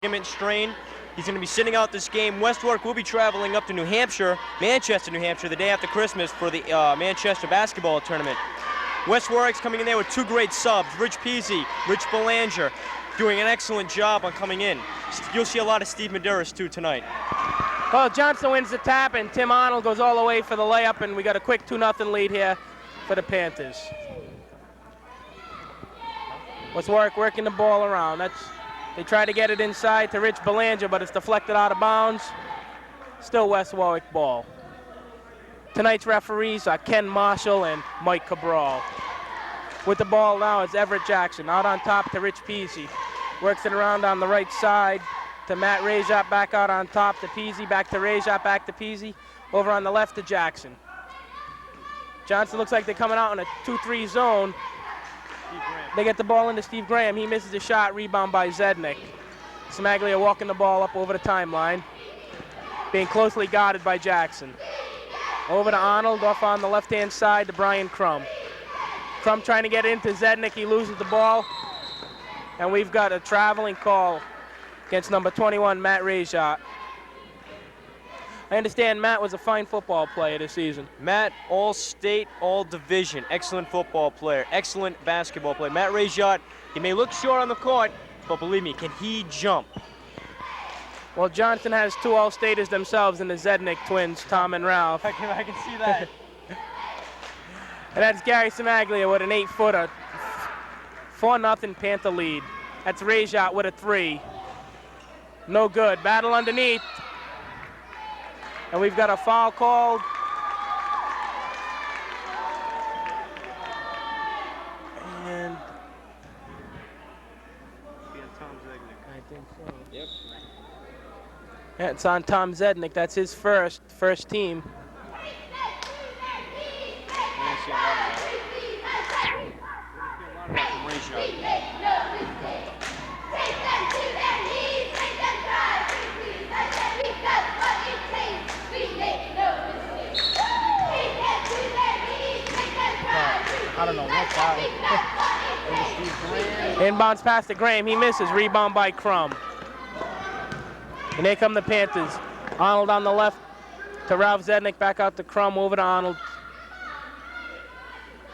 ligament strain. He's going to be sitting out this game. West Warwick will be traveling up to New Hampshire, Manchester, New Hampshire, the day after Christmas for the Manchester basketball tournament. West Warwick's coming in there with two great subs, Rich Peasy, Rich Belanger, doing an excellent job on coming in. You'll see a lot of Steve Medeiros too tonight. Well, Johnston wins the tap, and Tim Arnold goes all the way for the layup, and we got a quick 2-0 lead here for the Panthers. West Warwick working the ball around. They try to get it inside to Rich Belanger, but it's deflected out of bounds. Still West Warwick ball. Tonight's referees are Ken Marshall and Mike Cabral. With the ball now is Everett Jackson. Out on top to Rich Peasy. Works it around on the right side to Matt Rajat, back out on top to Peasy, back to Rajat, back to Peasy. Over on the left to Jackson. Johnston looks like they're coming out in a 2-3 zone. They get the ball into Steve Graham. He misses a shot, rebound by Zednik. Smaglia walking the ball up over the timeline, being closely guarded by Jackson. Over to Arnold, off on the left-hand side to Brian Crum. Crum trying to get into Zednik. He loses the ball. And we've got a traveling call against number 21, Matt Rajat. I understand Matt was a fine football player this season. Matt, all-state, all-division, excellent football player, excellent basketball player. Matt Rajat, he may look short on the court, but believe me, can he jump? Well, Johnston has two all-staters themselves in the Zednik twins, Tom and Ralph. I can see that. And that's Gary Smaglia with an 8-footer. 4-0 Panther lead. That's Rajat with a 3. No good. Battle underneath. And we've got a foul called. And I think so. Yep. Yeah, it's on Tom Zednik. That's his first team. I don't know what that. Inbounds pass to Graham. He misses. Rebound by Crum. And here come the Panthers. Arnold on the left to Ralph Zednik. Back out to Crum. Over to Arnold.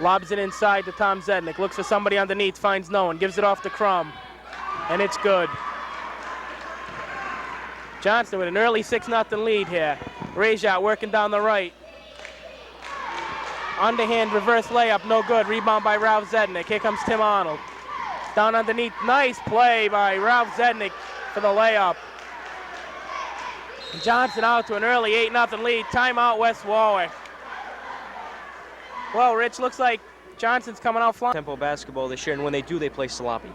Lobs it inside to Tom Zednik. Looks for somebody underneath. Finds no one. Gives it off to Crum. And it's good. Johnston with an early 6-0 lead here. Rajat working down the right. Underhand reverse layup, no good. Rebound by Ralph Zednik. Here comes Tim Arnold. Down underneath, nice play by Ralph Zednik for the layup. Johnston out to an early 8-0 lead. Timeout, West Warwick. Well, Rich, looks like Johnston's coming out flying. Tempo basketball this year, and when they do, they play sloppy.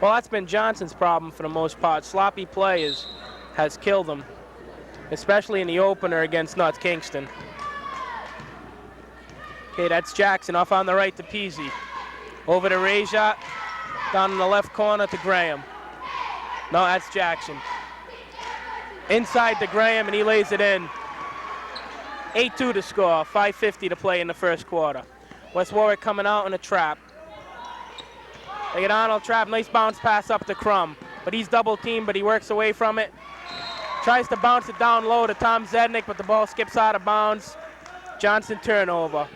Well, that's been Johnston's problem for the most part. Sloppy play has killed them, especially in the opener against North Kingston. Okay, that's Jackson off on the right to Peasy. Over to Rajat, down in the left corner to Graham. No, that's Jackson. Inside to Graham, and he lays it in. 8-2 to score, 5:50 to play in the first quarter. West Warwick coming out in a trap. They get Arnold trap, nice bounce pass up to Crum. But he's double teamed, but he works away from it. Tries to bounce it down low to Tom Zednik, but the ball skips out of bounds. Johnston turnover.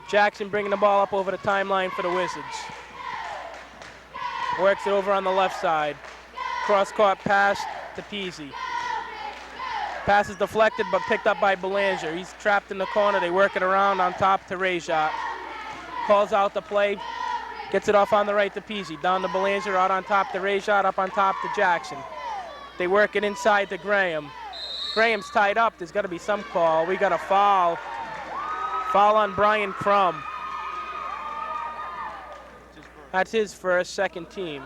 Jackson bringing the ball up over the timeline for the Wizards. Works it over on the left side. Cross-court pass to Peasy. Pass is deflected but picked up by Belanger. He's trapped in the corner. They work it around on top to Rajat. Calls out the play. Gets it off on the right to Peasy. Down to Belanger, out on top to Rajat, up on top to Jackson. They work it inside to Graham. Graham's tied up. There's got to be some call. We got a foul. Foul on Brian Crum. That's his first, second team.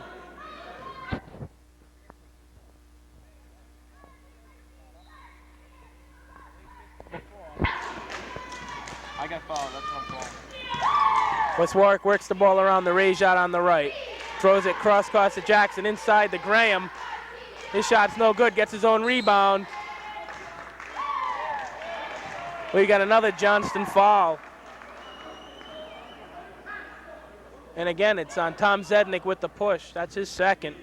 I got fouled, that's what I'm calling. West Warwick works the ball around the Rajat on the right. Throws it cross-court to Jackson inside to Graham. His shot's no good, gets his own rebound. We got another Johnston foul. And again, it's on Tom Zednik with the push. That's his second.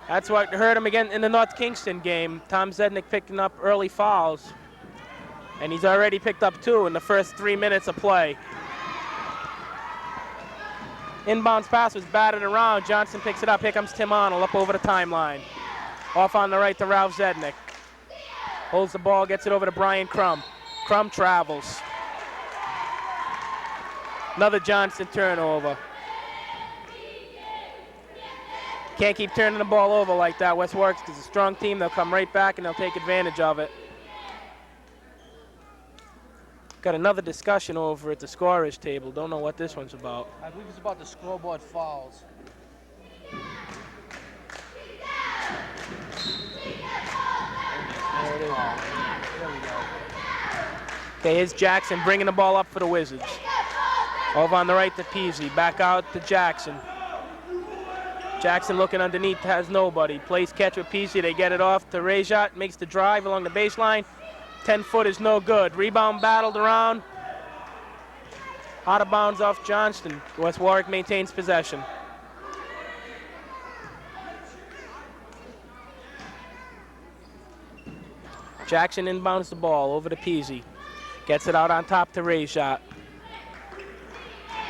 That's what hurt him again in the North Kingston game. Tom Zednik picking up early fouls. And he's already picked up 2 in the first 3 minutes of play. Inbounds pass was batted around. Johnston picks it up. Here comes Tim Arnold up over the timeline. Off on the right to Ralph Zednik. Holds the ball, gets it over to Brian Crum. Crum travels. Another Johnston turnover. Can't keep turning the ball over like that. West Warwick is a strong team. They'll come right back and they'll take advantage of it. Got another discussion over at the scorer's table. Don't know what this one's about. I believe it's about the scoreboard fouls. There it is. There we go. Okay, here's Jackson bringing the ball up for the Wizards. Over on the right to Peasy. Back out to Jackson. Jackson looking underneath, has nobody. Plays catch with Peasy. They get it off to Rejat. Makes the drive along the baseline. 10-foot is no good. Rebound battled around. Out of bounds off Johnston. West Warwick maintains possession. Jackson inbounds the ball over to Peasy. Gets it out on top to Rejat.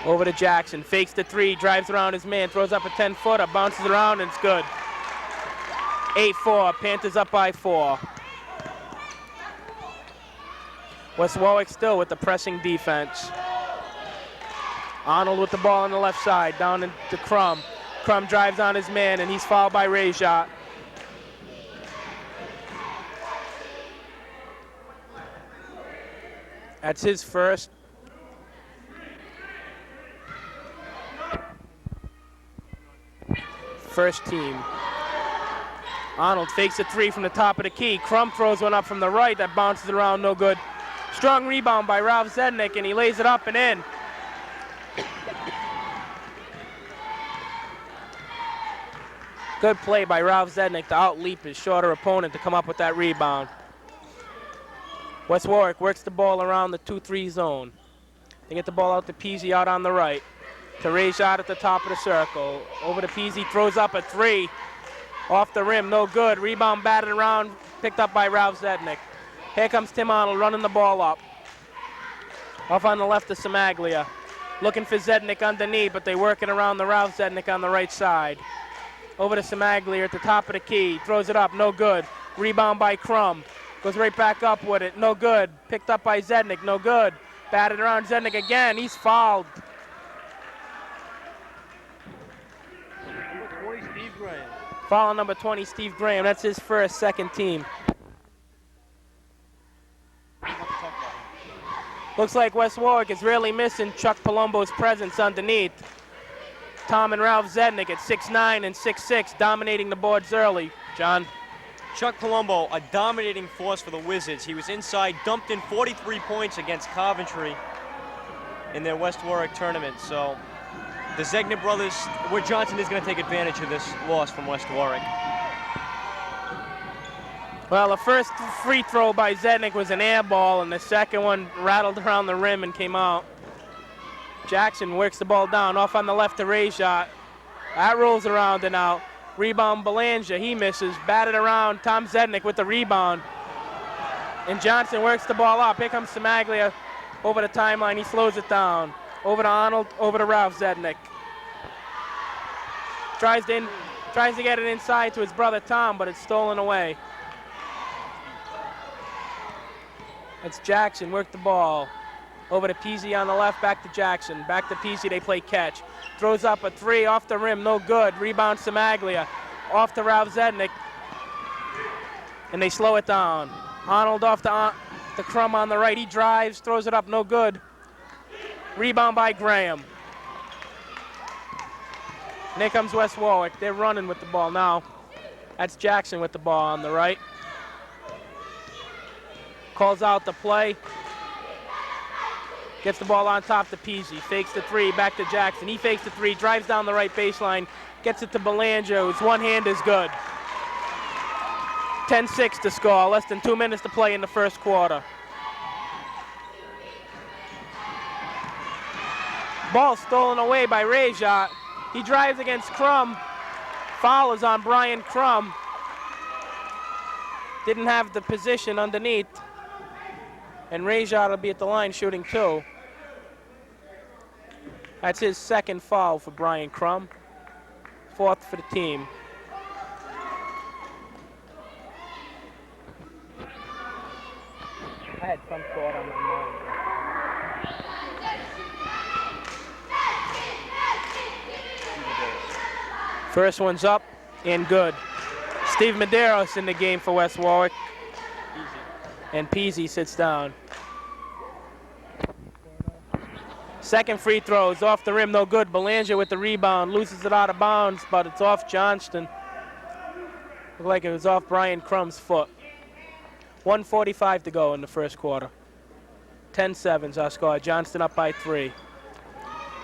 Over to Jackson. Fakes the 3. Drives around his man. Throws up a 10-footer. Bounces around and it's good. 8-4. Panthers up by 4. West Warwick still with the pressing defense. Arnold with the ball on the left side, down into Crum. Crum drives on his man, and he's fouled by Rejat. That's his first. First team. Arnold fakes a 3 from the top of the key. Crum throws one up from the right that bounces around, no good. Strong rebound by Ralph Zednik, and he lays it up and in. Good play by Ralph Zednik to outleap his shorter opponent to come up with that rebound. West Warwick works the ball around the 2-3 zone. They get the ball out to Peasy out on the right. To Rejat at the top of the circle. Over to Peasy, throws up a 3. Off the rim, no good. Rebound batted around, picked up by Ralph Zednik. Here comes Tim Arnold running the ball up. Off on the left to Samaglia. Looking for Zednik underneath, but they working around the Ralph Zednik on the right side. Over to Samaglia at the top of the key. Throws it up, no good. Rebound by Crum. Goes right back up with it, no good. Picked up by Zednik, no good. Batted around Zednik again, he's fouled. Number 20, Steve Graham. Foul on number 20, Steve Graham. That's his first, second team. Looks like West Warwick is really missing Chuck Palumbo's presence underneath. Tom and Ralph Zednik at 6'9" and 6'6", dominating the boards early. John? Chuck Palumbo, a dominating force for the Wizards. He was inside, dumped in 43 points against Coventry in their West Warwick tournament. So the Zegna brothers, where Johnston is going to take advantage of this loss from West Warwick. Well, the first free throw by Zednik was an air ball, and the second one rattled around the rim and came out. Jackson works the ball down, off on the left to Rejat. That rolls around and out. Rebound Belanger, he misses. Batted around, Tom Zednik with the rebound. And Johnston works the ball up. Here comes Samaglia over the timeline. He slows it down. Over to Arnold, over to Ralph Zednik. Tries to get it inside to his brother Tom, but it's stolen away. It's Jackson, work the ball. Over to Peasy on the left, back to Jackson. Back to Peasy, they play catch. Throws up a 3 off the rim, no good. Rebound Samaglia. Off to Ralph Zednik. And they slow it down. Arnold off to Crum on the right. He drives, throws it up, no good. Rebound by Graham. And here comes West Warwick. They're running with the ball now. That's Jackson with the ball on the right. Calls out the play. Gets the ball on top to Peasy. Fakes the 3, back to Jackson. He fakes the 3, drives down the right baseline. Gets it to Belanger, whose one hand is good. 10-6 to score. Less than 2 minutes to play in the first quarter. Ball stolen away by Rajat. He drives against Crum. Foul is on Brian Crum. Didn't have the position underneath. And Rajat will be at the line shooting 2. That's his second foul for Brian Crum. 4th for the team. I had some thought on my mind. First one's up and good. Steve Medeiros in the game for West Warwick. And Peasy sits down. Second free throw is off the rim, no good. Belanger with the rebound, loses it out of bounds, but it's off Johnston. Looked like it was off Brian Crum's foot. 1:45 to go in the first quarter. 10-7's our score. Johnston up by 3.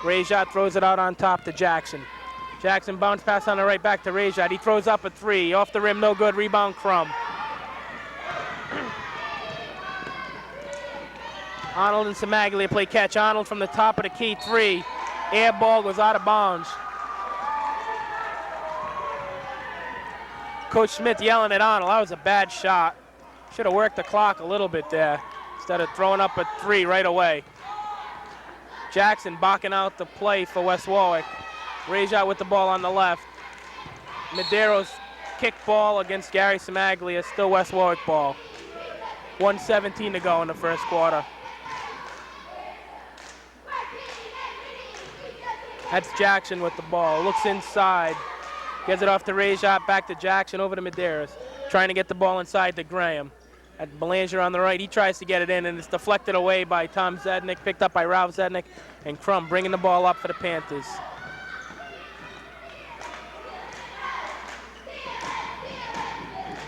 Rajat throws it out on top to Jackson. Jackson bounce pass on the right back to Rajat. He throws up a 3. Off the rim, no good. Rebound Crum. Arnold and Samaglia play catch. Arnold from the top of the key, 3. Air ball goes out of bounds. Coach Smith yelling at Arnold. That was a bad shot. Should have worked the clock a little bit there instead of throwing up a 3 right away. Jackson backing out the play for West Warwick. Rajat with the ball on the left. Medeiros kick ball against Gary Samaglia. Still West Warwick ball. 1:17 to go in the first quarter. That's Jackson with the ball. Looks inside. Gets it off to Rajat, back to Jackson, over to Medeiros. Trying to get the ball inside to Graham. At Belanger on the right, he tries to get it in, and it's deflected away by Tom Zednik, picked up by Ralph Zednik, and Crum bringing the ball up for the Panthers.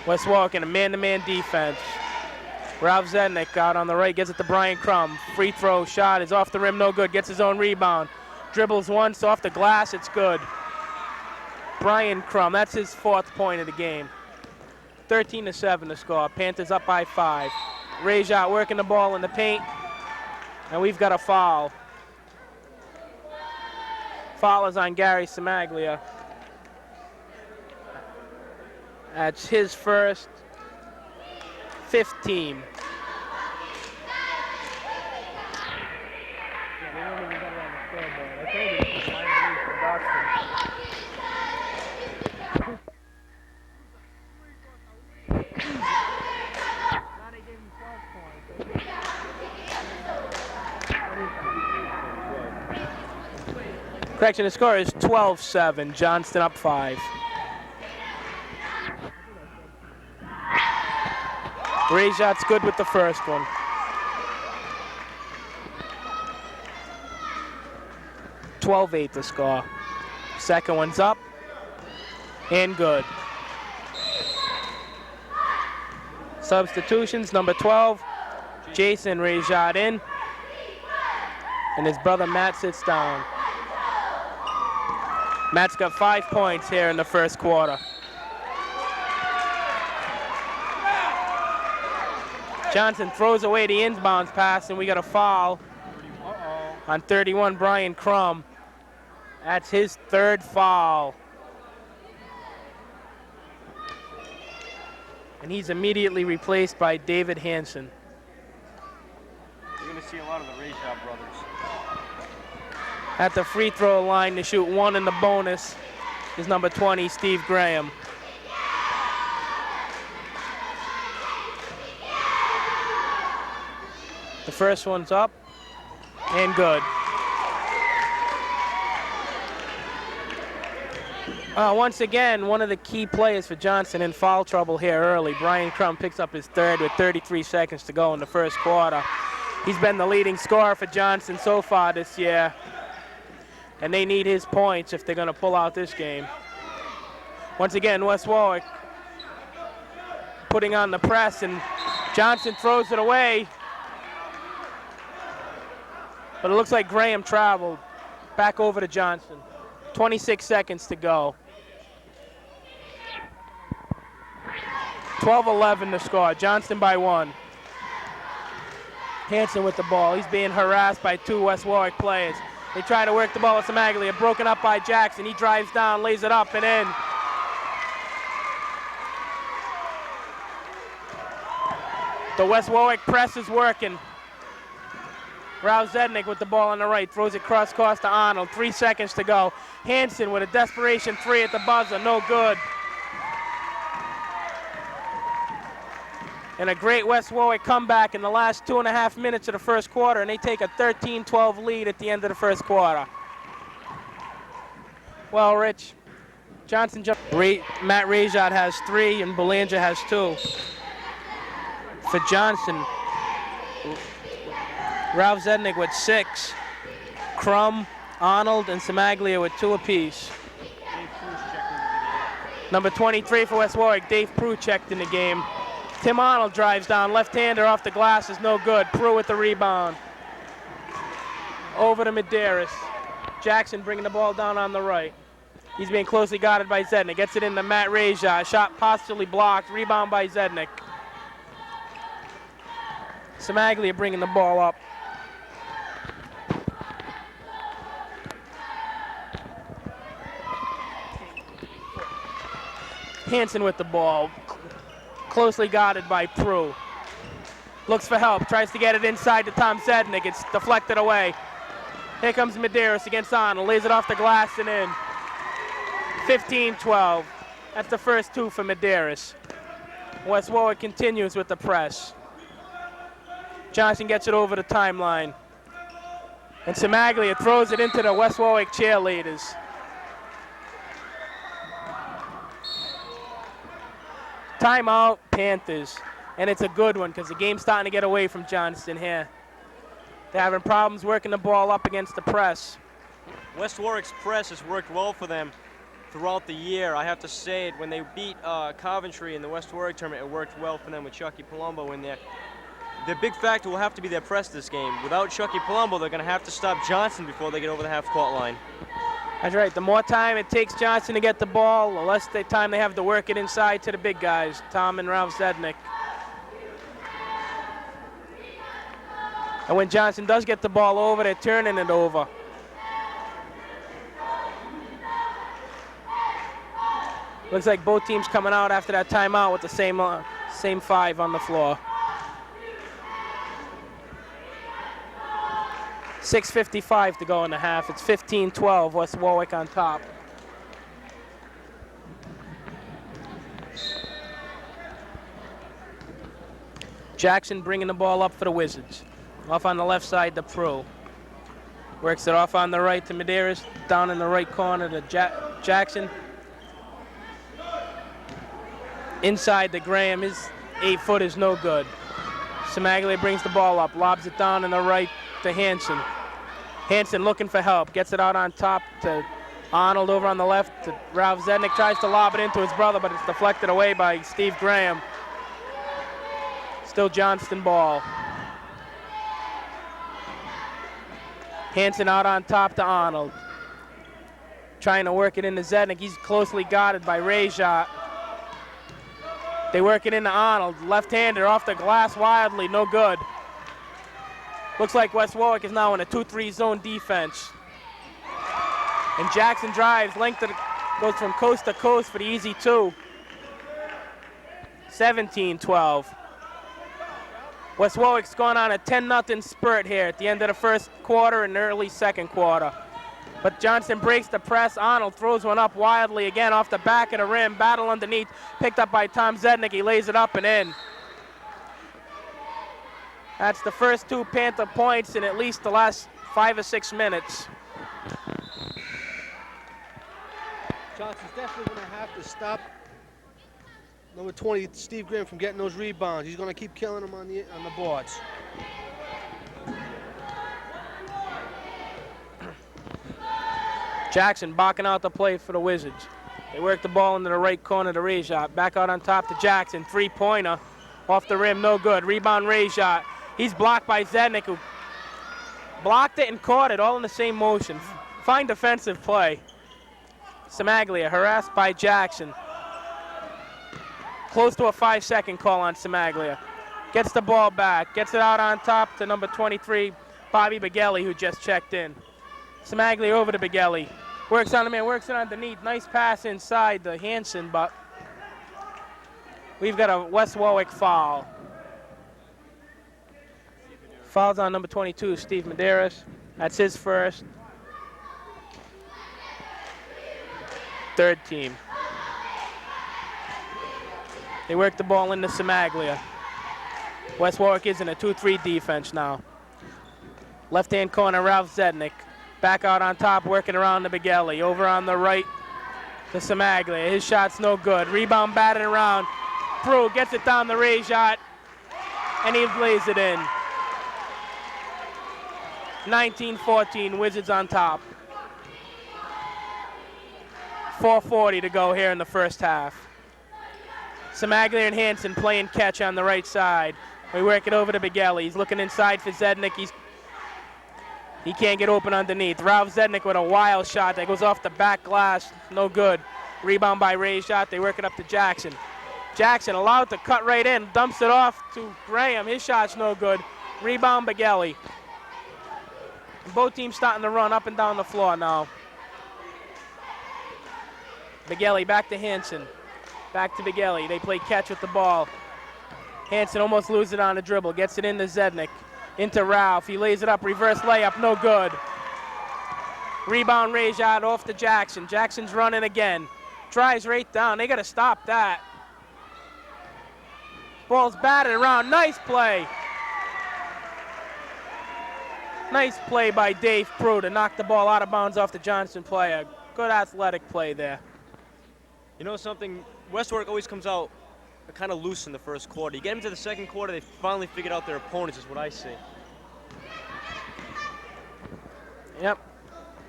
West Warwick in a man-to-man defense. Ralph Zednik out on the right, gets it to Brian Crum. Free throw shot is off the rim, no good. Gets his own rebound. Dribbles once off the glass, it's good. Brian Crum, that's his 4th point of the game. 13-7 to score. Panthers up by 5. Rajat working the ball in the paint, and we've got a foul. Foul is on Gary Samaglia. That's his first, 5th team. Correction, the score is 12-7. Johnston up 5. Rajat's good with the first one. $12-8 the score. Second one's up and good. Substitutions, number 12, Jason Rajat in, and his brother Matt sits down. Matt's got 5 points here in the first quarter. Johnson throws away the inbounds pass, and we got a foul on 31, Brian Crum. That's his 3rd foul. And he's immediately replaced by David Hansen. You're going to see a lot of the Rajat brothers. At the free throw line to shoot 1 in the bonus is number 20, Steve Graham. The first one's up and good. Once again, one of the key players for Johnston in foul trouble here early. Brian Crum picks up his 3rd with 33 seconds to go in the first quarter. He's been the leading scorer for Johnston so far this year, and they need his points if they're going to pull out this game. Once again, West Warwick putting on the press, and Johnston throws it away. But it looks like Graham traveled. Back over to Johnston. 26 seconds to go. 12-11 to score. Johnston by 1. Hansen with the ball. He's being harassed by 2 West Warwick players. They try to work the ball with Samaglia, broken up by Jackson. He drives down, lays it up and in. The West Warwick press is working. Ralph Zednik with the ball on the right, throws it cross course to Arnold. 3 seconds to go. Hanson with a desperation three at the buzzer, no good. And a great West Warwick comeback in the last 2.5 minutes of the first quarter, and they take a 13-12 lead at the end of the first quarter. Well, Rich, Johnston, Matt Rajat has 3 and Belanger has 2. For Johnston, Ralph Zednik with 6, Crum, Arnold, and Samaglia with 2 apiece. Number 23 for West Warwick, Dave Prue checked in the game. Tim Arnold drives down, left-hander off the glass is no good. Prue with the rebound. Over to Medeiros. Jackson bringing the ball down on the right. He's being closely guarded by Zednik. Gets it into Matt Rajat. Shot possibly blocked. Rebound by Zednik. Samaglia bringing the ball up. Hanson with the ball. Closely guarded by Prue. Looks for help. Tries to get it inside to Tom Zednik. It's deflected away. Here comes Medeiros against Arnold. Lays it off the glass and in. 15-12. That's the first 2 for Medeiros. West Warwick continues with the press. Johnson gets it over the timeline. And Samaglia throws it into the West Warwick cheerleaders. Timeout, Panthers. And it's a good one because the game's starting to get away from Johnston here. They're having problems working the ball up against the press. West Warwick's press has worked well for them throughout the year. I have to say it, when they beat Coventry in the West Warwick tournament, it worked well for them with Chucky Palumbo in there. Their big factor will have to be their press this game. Without Chucky Palumbo, they're going to have to stop Johnston before they get over the half-court line. That's right. The more time it takes Johnston to get the ball, the less time they have to work it inside to the big guys, Tom and Ralph Zednik. And when Johnston does get the ball over, they're turning it over. Looks like both teams coming out after that timeout with the same 5 on the floor. 6:55 to go in the half. It's 15-12, West Warwick on top. Jackson bringing the ball up for the Wizards. Off on the left side to Prue. Works it off on the right to Medeiros. Down in the right corner to Jackson. Inside to Graham. His 8-foot is no good. Samaglia brings the ball up. Lobs it down in the right to Hanson. Hanson looking for help. Gets it out on top to Arnold over on the left. To Ralph Zednik tries to lob it into his brother, but it's deflected away by Steve Graham. Still Johnston ball. Hanson out on top to Arnold. Trying to work it into Zednik. He's closely guarded by Rajat. They work it into Arnold. Left-hander off the glass wildly, no good. Looks like West Warwick is now in a 2-3 zone defense. And Jackson drives, goes from coast to coast for the easy 2. 17-12. West Warwick's gone on a 10-0 spurt here at the end of the first quarter and early second quarter. But Johnston breaks the press. Arnold throws one up wildly again off the back of the rim. Battle underneath, picked up by Tom Zednik. He lays it up and in. That's the first 2 Panther points in at least the last 5 or 6 minutes. Johnston's definitely going to have to stop number 20, Steve Graham, from getting those rebounds. He's going to keep killing them on the boards. Jackson barking out the play for the Wizards. They work the ball into the right corner to Rajat. Back out on top to Jackson. 3-pointer off the rim, no good. Rebound Rajat. He's blocked by Zednik, who blocked it and caught it all in the same motion. Fine defensive play. Samaglia harassed by Jackson. Close to a 5-second call on Samaglia. Gets the ball back. Gets it out on top to number 23, Bobby Begelli, who just checked in. Smaglia over to Bigelli. Works on the man, works it underneath. Nice pass inside to Hansen, but we've got a West Warwick foul. Foul's on number 22, Steve Medeiros. That's his first. Third team. They work the ball into Smaglia. West Warwick is in a 2-3 defense now. Left-hand corner, Ralph Zednik. Back out on top, working around to Bigelli. Over on the right to Smaglia. His shot's no good. Rebound batted around. Prue gets it down the raise shot, and he lays it in. 19-14, Wizards on top. 4:40 to go here in the first half. Smaglia and Hansen playing catch on the right side. We work it over to Bigelli. He's looking inside for Zednik. He can't get open underneath. Ralph Zednik with a wild shot that goes off the back glass. No good. Rebound by Ray shot. They work it up to Jackson. Jackson allowed to cut right in. Dumps it off to Graham. His shot's no good. Rebound Bigelli. Both teams starting to run up and down the floor now. Bigelli back to Hansen. Back to Bigelli. They play catch with the ball. Hansen almost loses it on the dribble. Gets it into Zednik. Into Ralph. He lays it up. Reverse layup. No good. Rebound raise out off to Jackson. Jackson's running again. Drives right down. They got to stop that. Ball's batted around. Nice play. Nice play by Dave Prue to knock the ball out of bounds off the Johnston player. Good athletic play there. You know something? West Warwick always comes out kind of loose in the first quarter. You get them to the second quarter, they finally figured out their opponents, is what I see. Yep.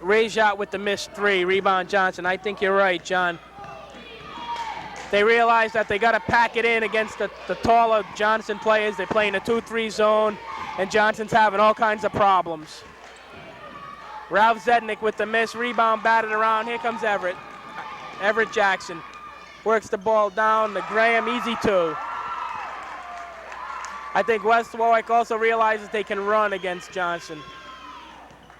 Ray shot with the missed three. Rebound Johnson. I think you're right, John. They realize that they got to pack it in against the taller Johnston players. They play in a 2-3 zone, and Johnston's having all kinds of problems. Ralph Zednik with the miss. Rebound batted around. Here comes Everett. Everett Jackson works the ball down to Graham. Easy two. I think West Warwick also realizes they can run against Johnston.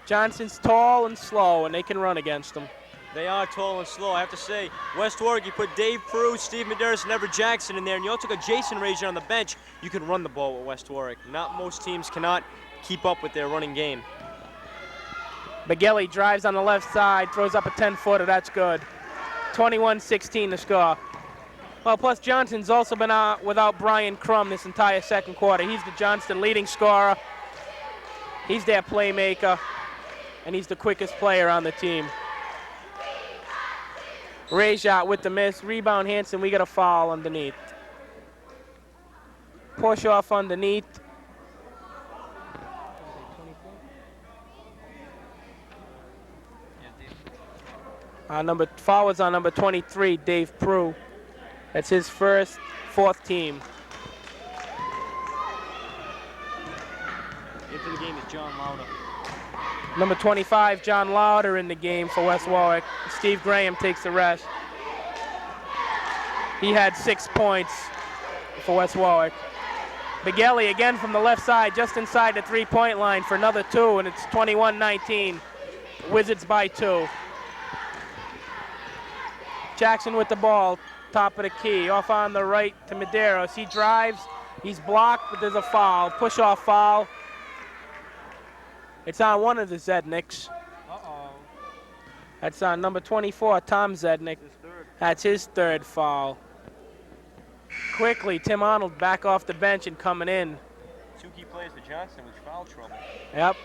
Johnston's tall and slow, and they can run against them. They are tall and slow. I have to say, West Warwick, you put Dave Prue, Steve Medeiros, and Everett Jackson in there, and you also got Jason Rager on the bench. You can run the ball with West Warwick. Not most teams cannot keep up with their running game. Bigelli drives on the left side, throws up a 10-footer. That's good. 21-16 to score. Well, plus Johnston's also been out without Brian Crum this entire second quarter. He's the Johnston leading scorer. He's their playmaker, and he's the quickest player on the team. Ray shot with the miss. Rebound Hansen. We got a foul underneath. Push off underneath. Foul was on number 23, Dave Prue. That's his first, fourth team. Into the game is John Lauder. Number 25, John Lauder in the game for West Warwick. Steve Graham takes the rest. He had 6 points for West Warwick. Bigelli again from the left side, just inside the three-point line for another two, and it's 21-19. Wizards by 2. Jackson with the ball, top of the key, off on the right to Medeiros. He drives, he's blocked, but there's a foul, push-off foul. It's on one of the Zedniks. Uh-oh. That's on number 24, Tom Zednik. That's his third foul. Quickly, Tim Arnold back off the bench and coming in. 2 key players for Johnston with foul trouble. Yep.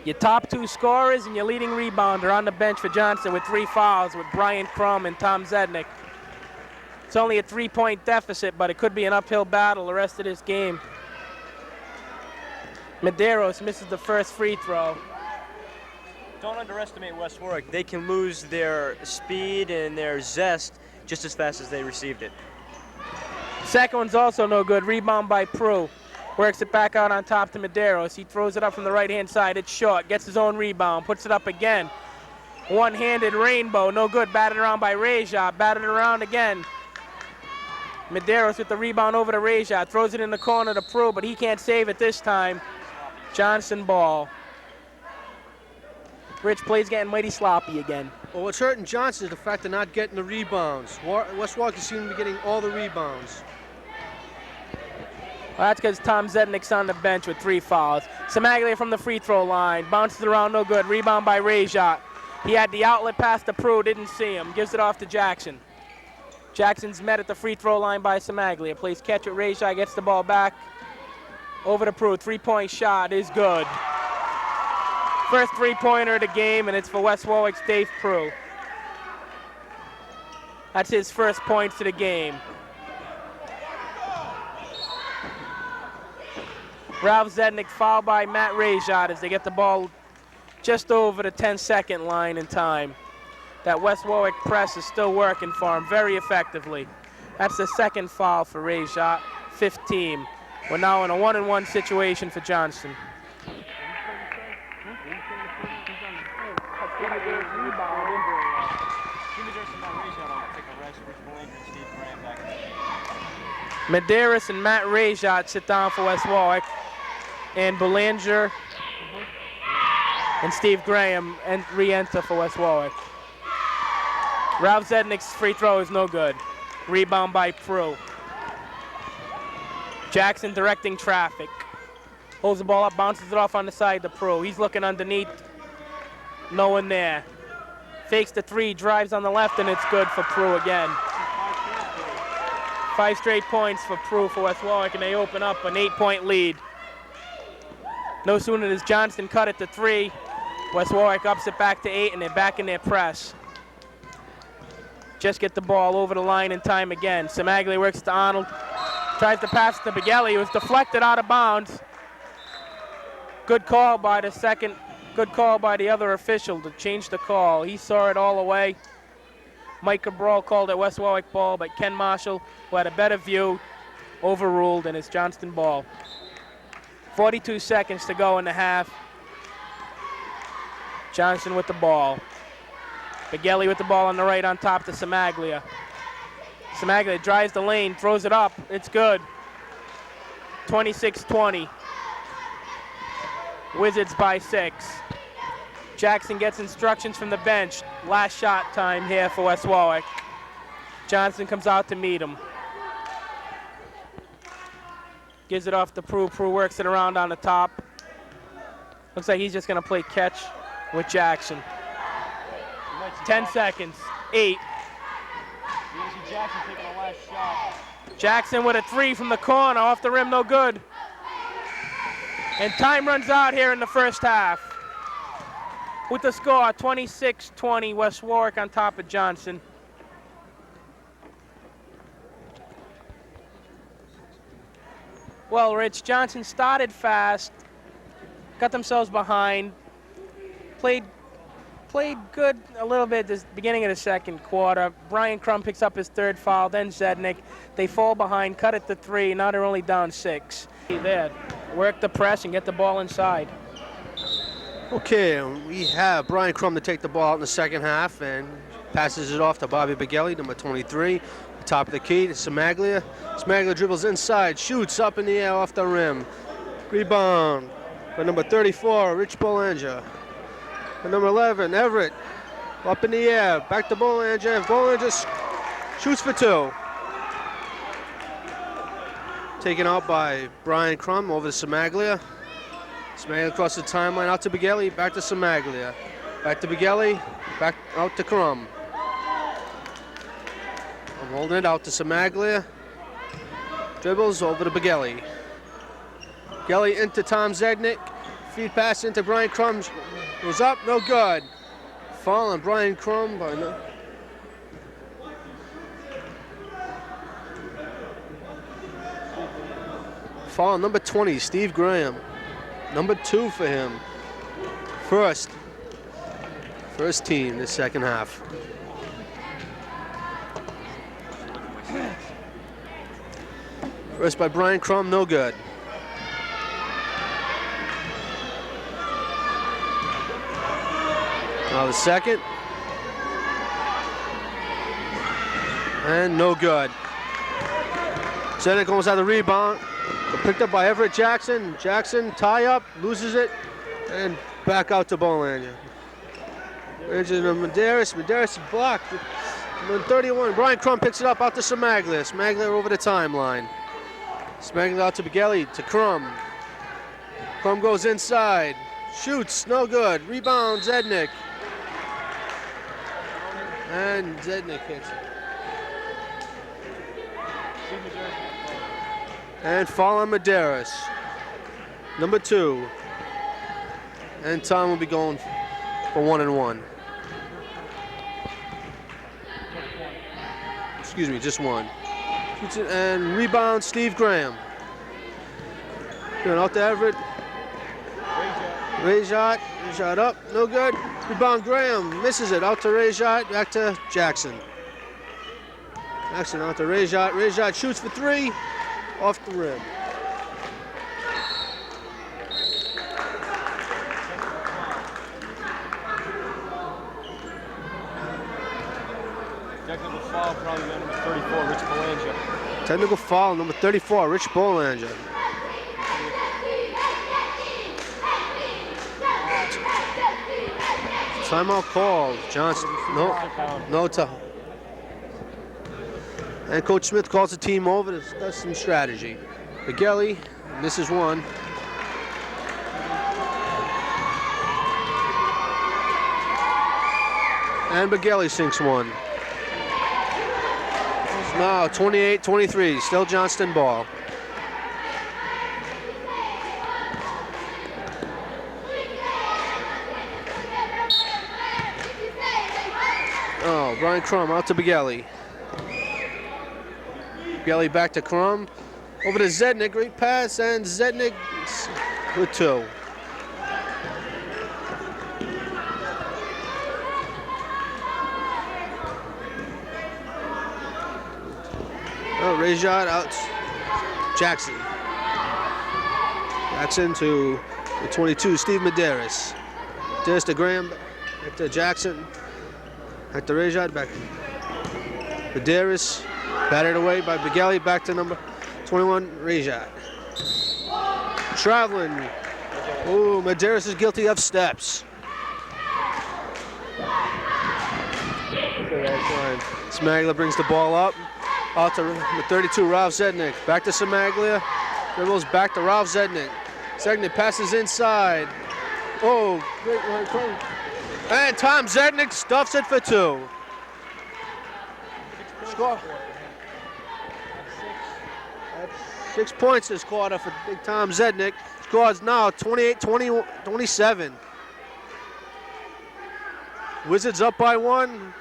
Your top 2 scorers and your leading rebounder on the bench for Johnston with 3 fouls with Brian Crum and Tom Zednik. It's only a 3-point deficit, but it could be an uphill battle the rest of this game. Medeiros misses the first free throw. Don't underestimate West Warwick. They can lose their speed and their zest just as fast as they received it. Second one's also no good. Rebound by Prue. Works it back out on top to Medeiros. He throws it up from the right-hand side. It's short. Gets his own rebound. Puts it up again. One-handed rainbow. No good. Batted around by Rajat. Batted around again. Medeiros with the rebound over to Rajat. Throws it in the corner to Prue, but he can't save it this time. Johnston ball. Rich plays getting mighty sloppy again. Well, what's hurting Johnston is the fact they're not getting the rebounds. West Warwick seems to be getting all the rebounds. Well, that's because Tom Zednick's on the bench with 3 fouls. Samaglia from the free throw line. Bounces around, no good. Rebound by Rajat. He had the outlet pass to Prue, didn't see him. Gives it off to Jackson. Jackson's met at the free throw line by Samaglia. Plays catch with Rajat, gets the ball back. Over to Prue, 3-point shot is good. First 3-pointer of the game, and it's for West Warwick's Dave Prue. That's his first points to the game. Ralph Zednick fouled by Matt Rajat as they get the ball just over the 10-second line in time. That West Warwick press is still working for him very effectively. That's the second foul for Rajat, 15. We're now in a 1-on-1 situation for Johnston. Medeiros and Matt Rajat sit down for West Warwick, and Belanger and Steve Graham re-enter for West Warwick. Ralph Zednick's free throw is no good. Rebound by Prue. Jackson directing traffic. Holds the ball up, bounces it off on the side to Prue. He's looking underneath. No one there. Fakes the 3, drives on the left, and it's good for Prue again. 5 straight points for Prue for West Warwick, and they open up an 8-point lead. No sooner does Johnston cut it to 3, West Warwick ups it back to 8, and they're back in their press. Just get the ball over the line in time again. Samaglia works to Arnold, tries to pass to Bigelli. It was deflected out of bounds. Good call by the other official to change the call. He saw it all the way. Mike Cabral called it West Warwick ball, but Ken Marshall, who had a better view, overruled, and it's Johnston ball. 42 seconds to go in the half. Johnston with the ball. Bigelli with the ball on the right on top to Samaglia. Samaglia drives the lane, throws it up. It's good. 26-20. Wizards by 6. Jackson gets instructions from the bench. Last shot time here for West Warwick. Johnston comes out to meet him. Gives it off to Prue. Prue works it around on the top. Looks like he's just going to play catch with Jackson. 10 seconds. 8. Jackson taking the last shot. Jackson with a 3 from the corner. Off the rim, no good. And time runs out here in the first half. With the score, 26-20, West Warwick on top of Johnston. Well, Rich, Johnston started fast, got themselves behind, played good a little bit this beginning of the second quarter. Brian Crum picks up his 3rd foul, then Zednick. They fall behind, cut it to 3. Now they're only down 6. There, work the press and get the ball inside. Okay, we have Brian Crum to take the ball out in the second half and passes it off to Bobby Bigelli, number 23. Top of the key to Samaglia. Samaglia dribbles inside, shoots up in the air off the rim. Rebound by number 34, Rich Belanger. And number 11, Everett, up in the air, back to Belanger, and Belanger shoots for 2. Taken out by Brian Crum over to Samaglia. Samaglia across the timeline, out to Bigelli, back to Samaglia. Back to Bigelli, back out to Crum. I'm holding it out to Samaglia. Dribbles over to Bigelli. Bigelli into Tom Zednick. Feed pass into Brian Crum. Goes up, no good. Foul on Brian Crum by no. Foul on number 20, Steve Graham. Number 2 for him. First team this second half. First by Brian Crum, no good. Now the second. And no good. Zednick almost had the rebound. Picked up by Everett Jackson. Jackson tie up, loses it, and back out to Bolander. Rangers to Medeiros. Medeiros is blocked. Number 31, Brian Crum picks it up out to Smaglia. Smaglia over the timeline. Smaglia out to Begelli, to Crum. Crum goes inside. Shoots, no good. Rebound, Zednik. And Zednik hits it. And foul on Medeiros. Number 2. And Tom will be going for 1 and 1. Excuse me, just 1. Shoots it and rebound, Steve Graham. Going out to Everett. Rayshot, shot up, no good. Rebound, Graham misses it. Out to Rayshot, back to Jackson. Jackson out to Rayshot. Rayshot shoots for 3, off the rim. Technical foul, probably number 34, Rich Belanger. Technical foul, number 34, Rich Bolanger. Timeout called. Johnston, no time. And Coach Smith calls the team over to discuss some strategy. Begelli misses 1. And Begelli sinks 1. Now 28-23, still Johnston ball. Oh, Brian Crum out to Begelli. Begelli back to Crum. Over to Zednik, great pass, and Zednik with 2. Oh, Rayshot out. Jackson. Jackson to the 22, Steve Medeiros. Medeiros to Graham, back to Jackson. Back to Rayshot, back to Medeiros. Battered away by Begelli, back to number 21, Rayshot. Traveling. Oh, Medeiros is guilty of steps. Smaglia brings the ball up. Out to the 32, Ralph Zednik. Back to Smaglia. Dribbles back to Ralph Zednik. Zednik passes inside. Oh, great one. And Tom Zednik stuffs it for 2. Score. 6 points this quarter for Big Tom Zednik. Scores now 28-27. Wizards up by 1.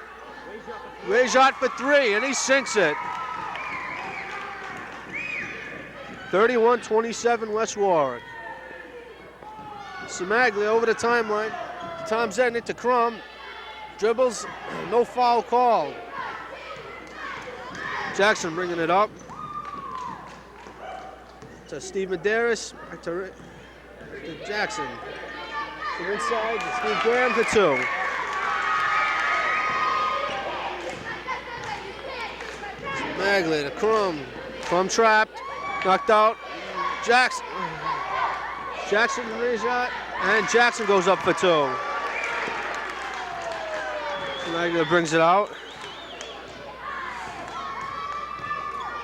Rayshot for 3, and he sinks it. 31-27 West Warwick. Smaglia over the timeline. Tom Zednik to Crum. Dribbles, no foul called. Jackson bringing it up. To Steve Medeiros, back to Jackson. To inside, to Steve Graham for 2. Smaglia to Crum. Crum trapped, knocked out. Jackson Rayshot, and Jackson goes up for 2. Smaglia brings it out.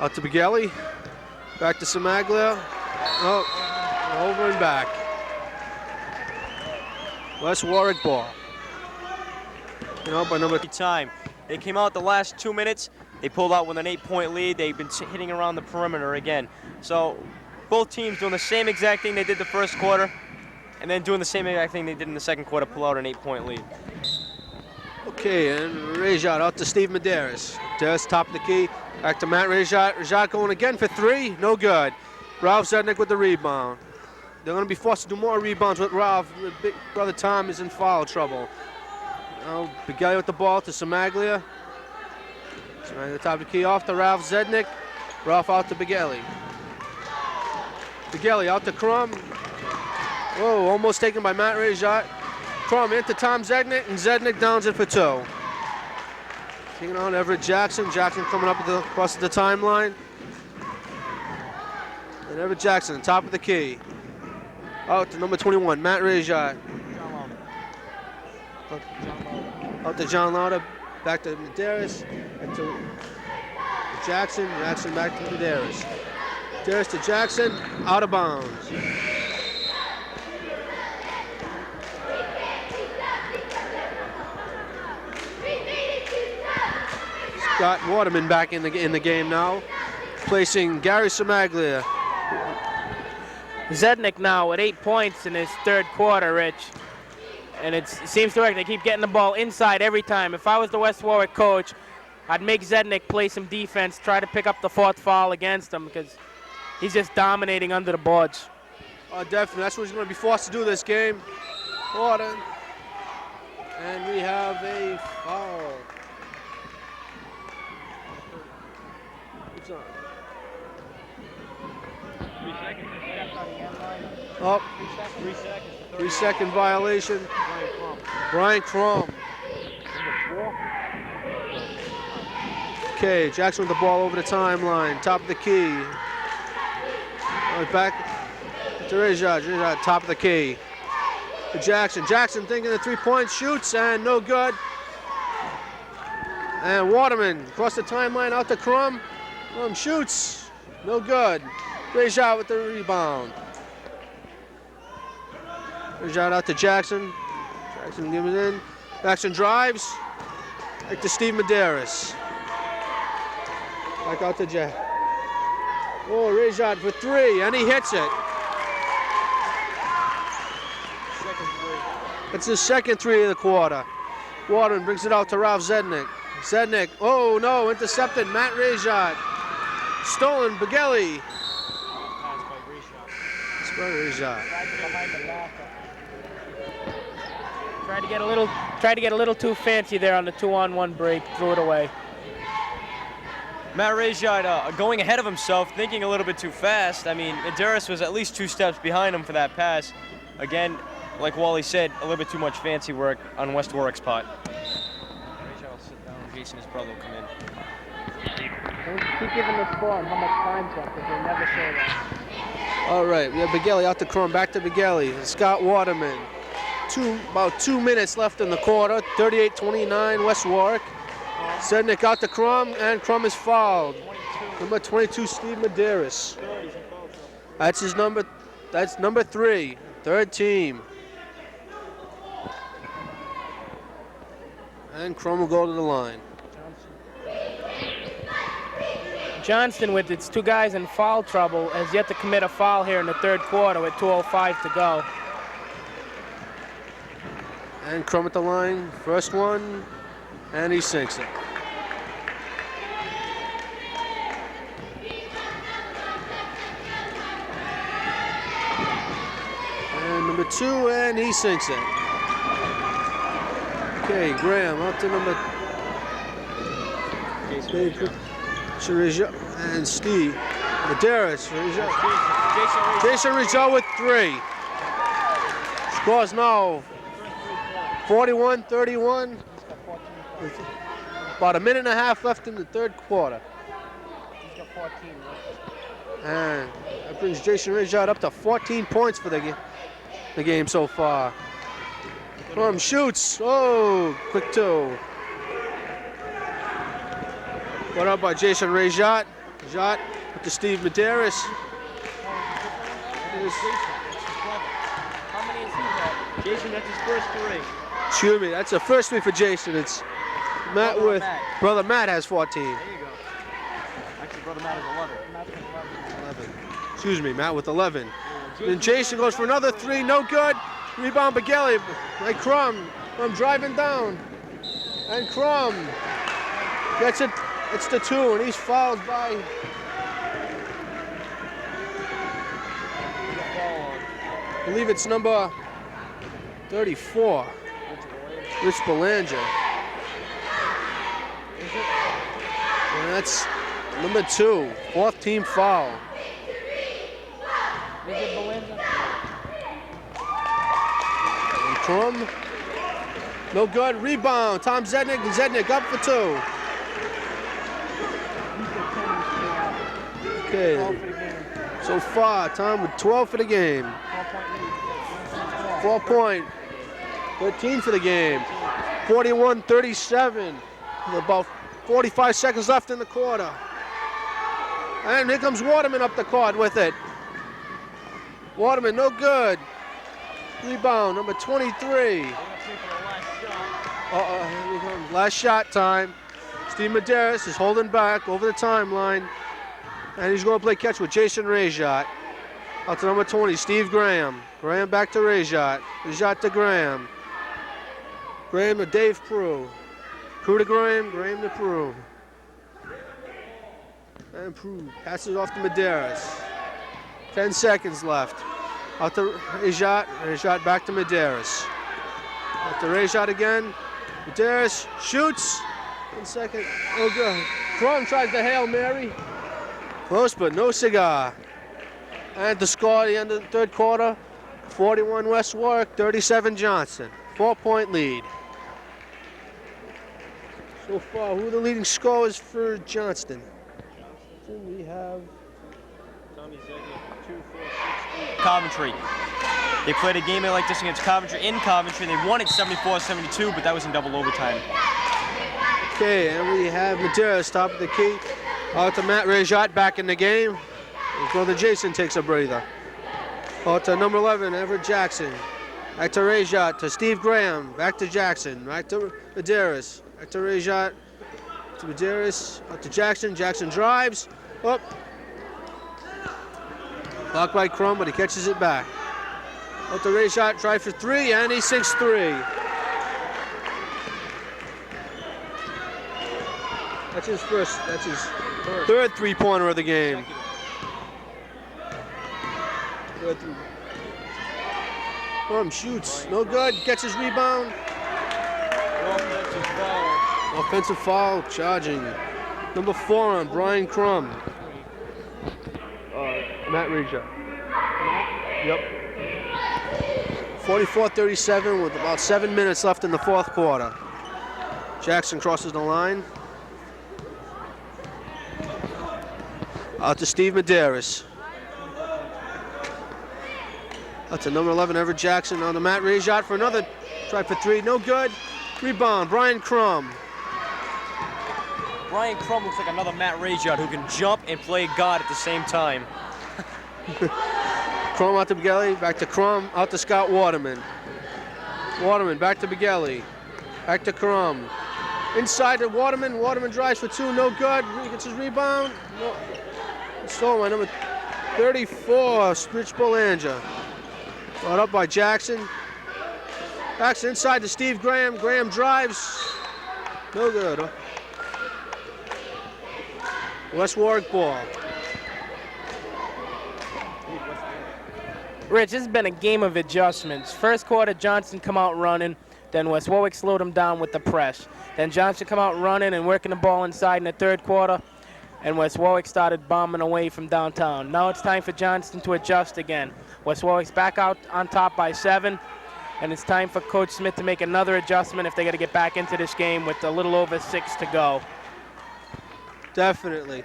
Out to Begelli. Back to Smaglia. Oh, over and back. West Warwick ball. By number time. They came out the last 2 minutes. They pulled out with an 8-point lead. They've been hitting around the perimeter again. So both teams doing the same exact thing they did the first quarter, and then doing the same exact thing they did in the second quarter, pull out an 8-point lead. Okay, and Rayshot out to Steve Medeiros. Just top of the key. Back to Matt Rayshot. Rayshot going again for 3. No good. Ralph Zednik with the rebound. They're going to be forced to do more rebounds with Ralph. Big brother Tom is in foul trouble. Now Begelli with the ball to Smaglia. Smaglia top of the key off to Ralph Zednik. Ralph out to Begelli. Begelli out to Crum. Whoa, almost taken by Matt Rayshot. Crum into Tom Zednik, and Zednik downs it for 2. Taking on Everett Jackson. Jackson coming up across the timeline. And Everett Jackson, top of the key. Out to number 21, Matt Rayshot. Out to John Lauder. Back to Medeiros. And to Jackson. Jackson back to Medeiros. Medeiros to Jackson. Out of bounds. Scott Waterman back in the game now, placing Gary Somaglia. Zednik now with 8 points in his third quarter, Rich. And it seems to work. They keep getting the ball inside every time. If I was the West Warwick coach, I'd make Zednik play some defense, try to pick up the fourth foul against him because he's just dominating under the boards. Definitely. That's what he's going to be forced to do this game. Order. And we have a foul. What's on? 3 seconds. Oh, 3 seconds. 3-second violation. Brian Crum. Okay, Jackson with the ball over the timeline, top of the key. Right back to Rejad, top of the key. To Jackson. Jackson thinking the 3-point shoots and no good. And Waterman across the timeline out to Crum. Crum shoots, no good. Rejad with the rebound. Rejad out to Jackson. Jackson gives it in. Jackson drives. Back to Steve Medeiros. Back out to Jack. Oh, Rejad for 3, and he hits it. It's his second 3 of the quarter. Waterman brings it out to Ralph Zednik. Zednik, oh no, intercepted. Matt Rejad. Stolen, Begelli. It's by Rejad. Tried to get a little too fancy there on the 2-on-1 break, threw it away. Matt Rejad going ahead of himself, thinking a little bit too fast. I mean, Medeiros was at least 2 steps behind him for that pass. Again, like Wally said, a little bit too much fancy work on West Warwick's part. Rejad will sit down. Jason, his brother, will come in. Keep giving the score on how much time's left, because they never show that. All right, we have Begelli out to Crum, back to Begelli. Scott Waterman. About 2 minutes left in the quarter. 38-29, West Warwick. Zednik out to Crum, and Crum is fouled. Number 22, Steve Medeiros. That's his number. That's number 3, third team. And Crum will go to the line. Johnston, with its 2 guys in foul trouble, has yet to commit a foul here in the third quarter with 2:05 to go. And Crum at the line, first one, and he sinks it. And number 2, and he sinks it. Okay, Graham up to number. Jason and Steve Medeiros. Jason Rizzo with 3. Scores now 41-31. About a minute and a half left in the third quarter. He's got 14 left. And that brings Jason Rizzo up to 14 points for the game so far. Crum shoots. Oh, quick 2. Put up by Jason Rejad. Rejad with to Steve Medeiros. How many has he had? Jason, that's his first 3. Excuse me, that's the first 3 for Jason. It's Matt Brother with Matt. brother Matt has 14. There you go. Actually, brother Matt is 11. Excuse me, Matt with 11. Then Jason goes for another 3, no good. Rebound Begelli by Crum. Crum driving down. And Crum gets it. It's the 2, and he's fouled by. I believe it's number 34, Rich Belanger. And that's number 2, 4th team foul. And Crum, no good. Rebound. Tom Zednik. Zednik up for 2. Okay. So far, Tom with 12 for the game. 4 point. 13 for the game. 41-37. With about 45 seconds left in the quarter. And here comes Waterman up the court with it. Waterman, no good. Rebound, number 23. Here we come. Last shot time. Steve Medeiros is holding back over the timeline. And he's going to play catch with Jason Rajat. Out to number 20, Steve Graham. Graham back to Rajat. Rajat to Graham. Graham to Dave Prue. Prue to Graham, Graham to Prue. And Prue passes off to Medeiros. 10 seconds left. Out to Rajat, Rajat back to Medeiros. Out to Rajat again. Medeiros shoots. 1 second. Oh, good. Crum tries the Hail Mary. Close, but no cigar. And the score at the end of the third quarter, 41 West Warwick, 37 Johnston. 4-point lead. So far, who are the leading scorers for Johnston? We have Coventry. They played a game like this against Coventry in Coventry. They won it 74-72, but that was in double overtime. Okay, and we have Medeiros top of the key. Out to Matt Rajat back in the game. His brother Jason takes a breather. Out to number 11, Everett Jackson. Back to Rajat, to Steve Graham. Back to Jackson. Back to Medeiros. Back to Rajat. To Medeiros. Out to Jackson. Jackson drives. Up. Blocked by Crum, but he catches it back. Out to Rajat. Try for three, and he sinks three. That's his third three-pointer of the game. Shoots, no good, gets his rebound. Offensive foul, charging. Number 4 on Brian Crum. Matt Regia. Yep. 44-37 with about 7 minutes left in the fourth quarter. Jackson crosses the line. Out to Steve Medeiros. Out to number 11, Everett Jackson. On to Matt Rajat for another try for three. No good. Rebound, Brian Crum. Brian Crum looks like another Matt Rajat who can jump and play God at the same time. Crum out to Begelli. Back to Crum. Out to Scott Waterman. Waterman back to Begelli. Back to Crum. Inside to Waterman. Waterman drives for two. No good. He gets his rebound. No. Stolen by number 34, Rich Belanger. Brought up by Jackson. Jackson inside to Steve Graham. Graham drives. No good. West Warwick ball. Rich, this has been a game of adjustments. First quarter, Johnston come out running. Then West Warwick slowed them down with the press. Then Johnston come out running and working the ball inside in the third quarter. And West Warwick started bombing away from downtown. Now it's time for Johnston to adjust again. West Warwick's back out on top by 7. And it's time for Coach Smith to make another adjustment if they got to get back into this game with a little over 6 to go. Definitely.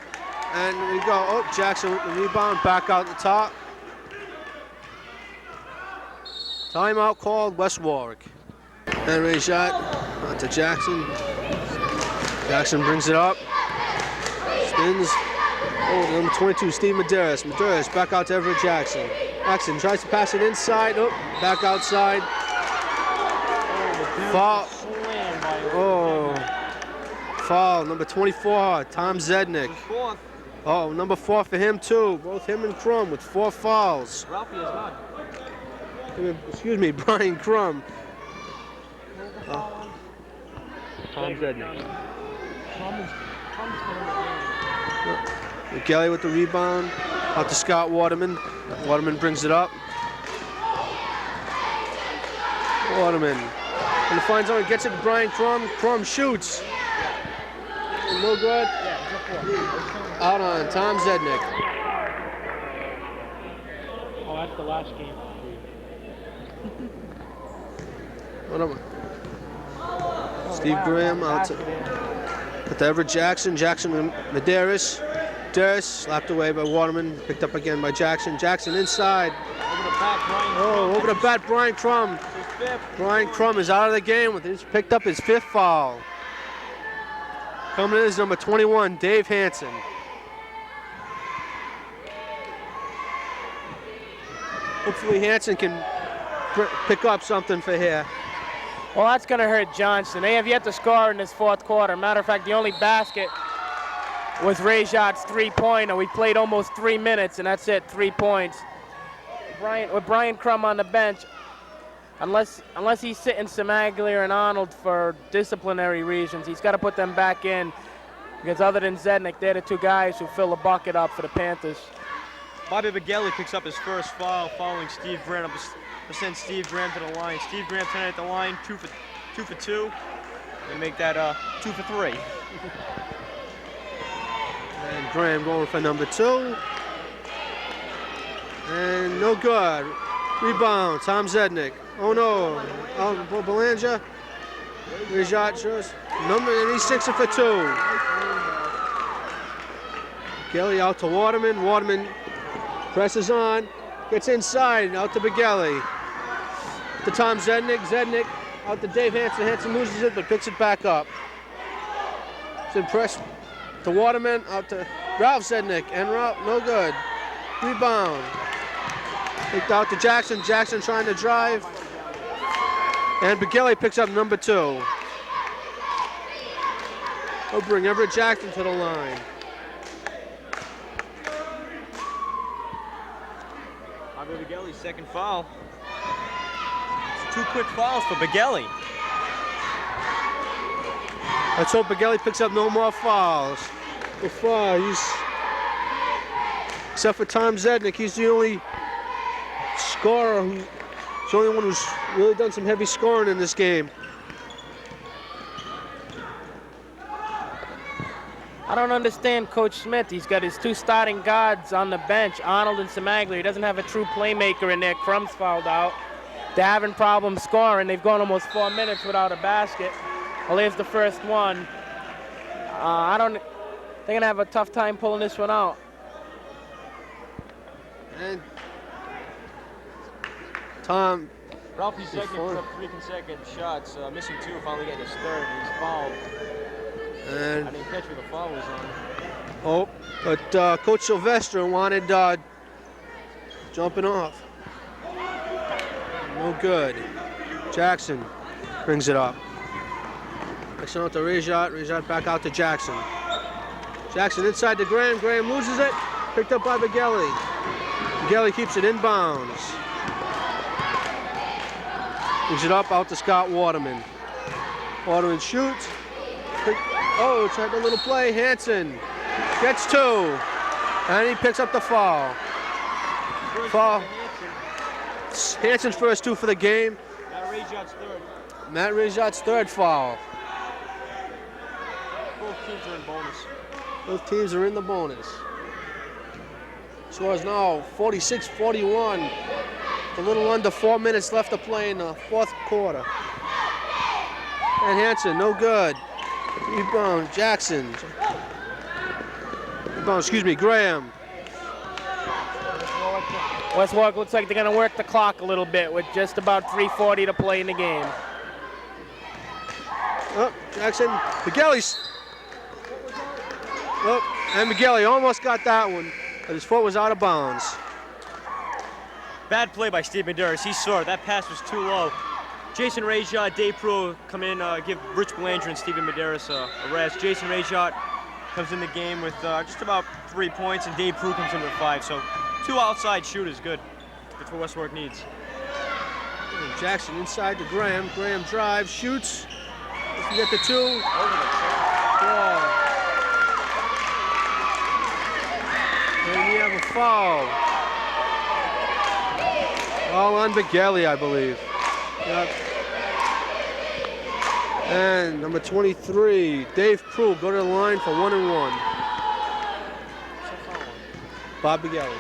And we go, oh, Jackson with the rebound, back out the top. Timeout called, West Warwick. And Ray shot out to Jackson. Jackson brings it up. Spins. Oh, number 22, Steve Medeiros. Medeiros back out to Everett Jackson. Jackson tries to pass it inside. Oh, back outside. Foul. Oh. Foul. Number 24, Tom Zednick. Oh, number 4 for him too. Both him and Crum with 4 fouls. Excuse me, Brian Crum. Tom Zednick. Kelly with the rebound. Out to Scott Waterman. Waterman brings it up. Waterman. And finds out, gets it to Brian Crum. Crum shoots. No good. Out on Tom Zednick. Oh, that's the last game. Steve Graham out to Everett Jackson. Jackson and Medeiros. Medeiros slapped away by Waterman. Picked up again by Jackson. Jackson inside. Over the bat, Brian Crum. Brian Crum is out of the game with his picked up his 5th foul. Coming in is number 21, Dave Hansen. Hopefully Hansen can pick up something for here. Well, that's going to hurt Johnston. They have yet to score in this 4th quarter. Matter of fact, the only basket was Rayjot's 3-pointer. We played almost 3 minutes, and that's it, 3 points. With Brian Crum on the bench, unless he's sitting Samaglia and Arnold for disciplinary reasons, he's got to put them back in, because other than Zednik, they're the 2 guys who fill the bucket up for the Panthers. Bobby Begelli picks up his first foul following Steve Graham. We'll send Steve Graham to the line. Steve Graham tonight at the line, 2 for 2. And make that 2 for 3. And Graham going for number 2. And no good. Rebound, Tom Zednik. Oh no, Belanja. Rajat shows number, and he's 6 for 2. Begelli out to Waterman. Waterman presses on, gets inside, out to Begelli. To Tom Zednik. Zednik out to Dave Hansen. Hansen loses it, but picks it back up. It's impressed to Waterman, out to Ralph Zednik, and Ralph, no good. Rebound. Picked out to Jackson. Jackson trying to drive. And Begelli picks up number 2. He'll bring Everett Jackson to the line. Bobby Begelli's 2nd foul. It's 2 quick fouls for Begelli. Let's hope Begelli picks up no more fouls. Except for Tom Zednik, he's the only scorer he's the only one who's really done some heavy scoring in this game. I don't understand Coach Smith. He's got his 2 starting guards on the bench, Arnold and Samaglia. He doesn't have a true playmaker in there. Crum's fouled out. They're having problems scoring. They've gone almost 4 minutes without a basket. Well, here's the first one. They're going to have a tough time pulling this one out. And Tom. Ralphie Zednik put up 3 consecutive shots, missing 2, finally getting his 3rd, and he's fouled. And I didn't catch where the foul was on. Oh, but Coach Sylvester wanted jumping off. No good. Jackson brings it up. Next out to Rajat. Rajat back out to Jackson. Jackson inside to Graham. Graham loses it. Picked up by Begelli. Begelli keeps it in bounds. Brings it up out to Scott Waterman. Waterman shoots. Oh, tried a little play. Hansen gets 2. And he picks up the foul. Foul. Hansen's first 2 for the game. Matt Rajat's 3rd foul. Both teams are in bonus. Both teams are in the bonus. Scores now 46-41. A little under 4 minutes left to play in the 4th quarter. And Hansen, no good. Rebound, Jackson. Rebound, excuse me, Graham. West Warwick looks like they're going to work the clock a little bit with just about 3:40 to play in the game. Oh, Jackson, Begelli's. Oh, and Begelli almost got that one, but his foot was out of bounds. Bad play by Steve Medeiros. He saw it. That pass was too low. Jason Rajat, Dave Pruitt come in, give Rich Belanger and Steven Medeiros a rest. Jason Rajat comes in the game with just about 3 points, and Dave Pruitt comes in with 5. So 2 outside shooters, good. That's what West Warwick needs. And Jackson inside to Graham. Graham drives, shoots. Doesn't get the 2. Over the top. And we have a foul. Foul on Begelli, I believe. Yep. And number 23, Dave Pruitt, go to the line for 1 and 1. Bob Begelli.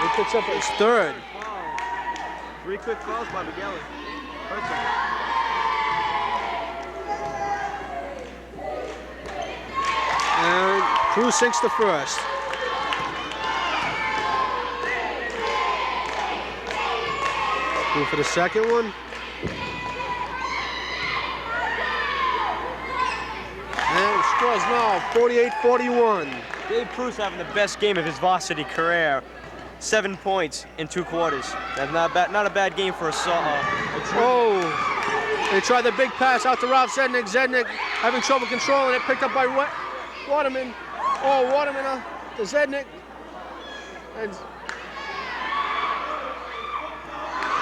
He picks up his 3rd. 3 quick fouls by Begelli. Perfect. And Pruitt sinks the first. Go for the second one. And scores now, 48-41. Dave Prue's having the best game of his varsity career. 7 points in 2 quarters. That's not a bad game for a Oh, they tried the big pass out to Ralph Zednik. Zednik having trouble controlling it, picked up by Waterman. Oh, Waterman to Zednik. And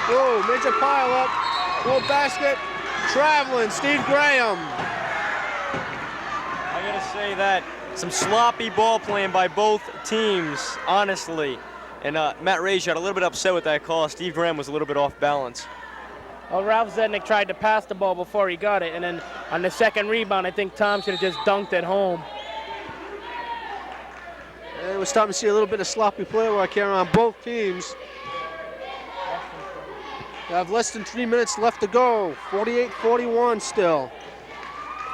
whoa, major pile up. Whoa, basket. Traveling, Steve Graham. I gotta say that some sloppy ball playing by both teams, honestly. And Matt Rage got a little bit upset with that call. Steve Graham was a little bit off balance. Well, Ralph Zednik tried to pass the ball before he got it, and then on the second rebound, I think Tom should have just dunked it home. And we're starting to see a little bit of sloppy play work here on both teams. They have less than 3 minutes left to go. 48-41 still.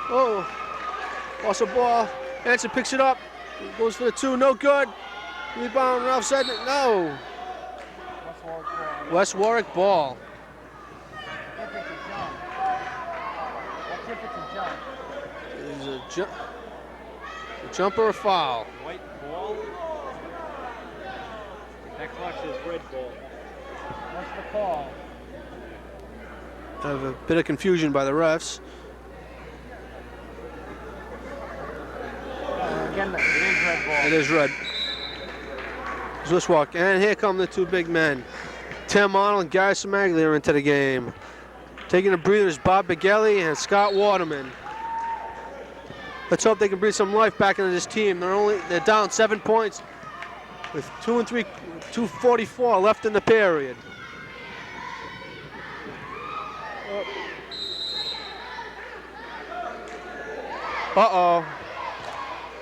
Oh, lost the ball. Hanson picks it up. Goes for the 2, no good. Rebound, Ralph Zednik, no. West Warwick ball. Is a jump or a foul? White ball. That clock says red ball. What's the call? I have a bit of confusion by the refs. Again, it is red ball. It is red. Zwishwalk, and here come the 2 big men. Tim Arnold and Gary Smaglia are into the game. Taking a breather is Bob Bigelli and Scott Waterman. Let's hope they can breathe some life back into this team. They're down 7 points with 2:44 left in the period. Uh-oh.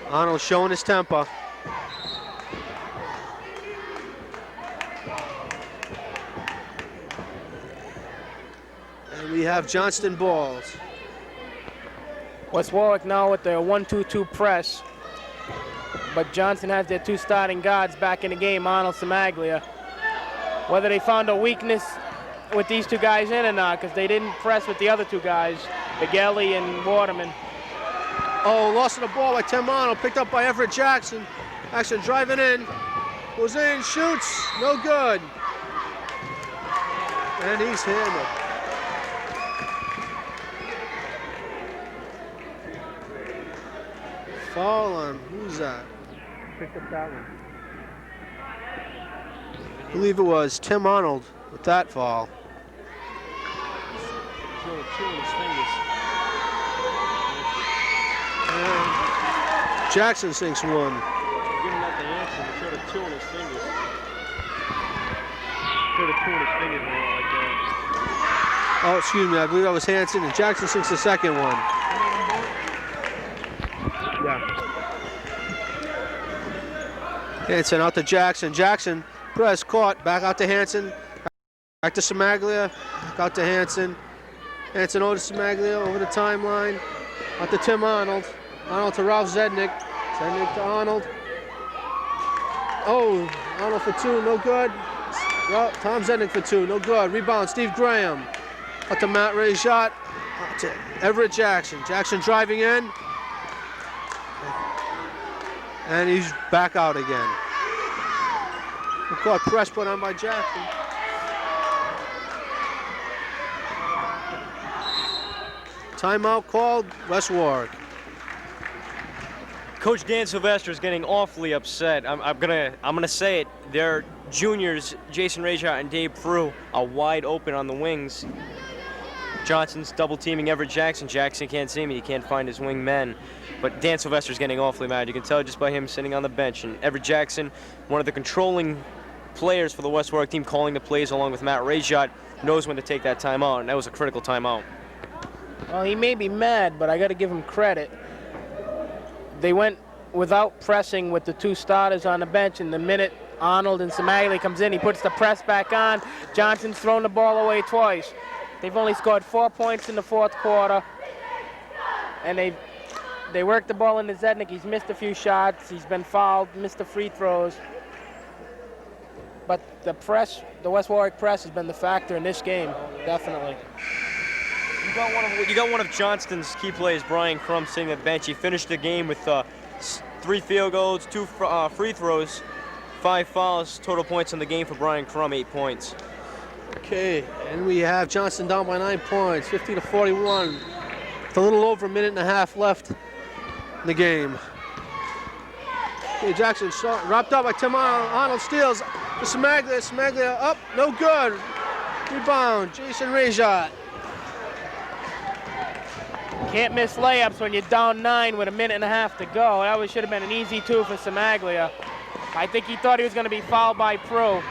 Arnold showing his temper. And we have Johnston balls. West Warwick now with their 1-2-2 press. But Johnston has their 2 starting guards back in the game, Arnold, Smaglia. Whether they found a weakness with these 2 guys in or not, because they didn't press with the other 2 guys, Bigelli and Waterman. Oh, lost of the ball by Tim Arnold, picked up by Everett Jackson. Jackson driving in, goes in, shoots, no good. And he's hammered. Foul on, who's that? Picked up that one. I believe it was Tim Arnold with that foul. And Jackson sinks one. Giving that to Hanson, he showed a 2 on his fingers. Showed a 2 on his fingers like that. Oh, excuse me, I believe that was Hanson, and Jackson sinks the second one. Yeah. Hanson out to Jackson. Jackson, press, caught, back out to Hanson. Back to Smaglia, back out to Hanson. Hanson over to Smaglia, over the timeline. Out to Tim Arnold. Arnold to Ralph Zednik. Zednik to Arnold. Oh, Arnold for 2, no good. Tom Zednik for 2, no good. Rebound, Steve Graham. Out to Matt Ray's shot. Out to Everett Jackson. Jackson driving in. And he's back out again. We caught press put on by Jackson. Timeout called, West Warwick. Coach Dan Sylvester is getting awfully upset. I'm gonna say it. Their juniors, Jason Rajat and Dave Prue, are wide open on the wings. Johnson's double teaming Everett Jackson. Jackson can't see me. He can't find his wing men. But Dan Sylvester's getting awfully mad. You can tell just by him sitting on the bench. And Everett Jackson, one of the controlling players for the West Warwick team, calling the plays along with Matt Rajat, knows when to take that timeout, and that was a critical timeout. Well, he may be mad, but I got to give him credit. They went without pressing with the 2 starters on the bench, and the minute Arnold and Smaglia comes in, he puts the press back on. Johnson's thrown the ball away twice. They've only scored 4 points in the 4th quarter, and they worked the ball into Zednik. He's missed a few shots. He's been fouled, missed the free throws. But the press, the West Warwick press has been the factor in this game, definitely. You got one of Johnston's key players, Brian Crum, sitting at the bench. He finished the game with 3 field goals, 2 free throws, 5 fouls. Total points in the game for Brian Crum, 8 points. Okay, and we have Johnston down by 9 points, 50-41. With a little over a minute and a half left in the game. Okay, Jackson wrapped up by Tim Arnold. Arnold steals to Smaglia. Smaglia up, no good. Rebound, Jason Rejat. Can't miss layups when you're down 9 with a minute and a half to go. That should have been an easy 2 for Smaglia. I think he thought he was going to be fouled by Prue.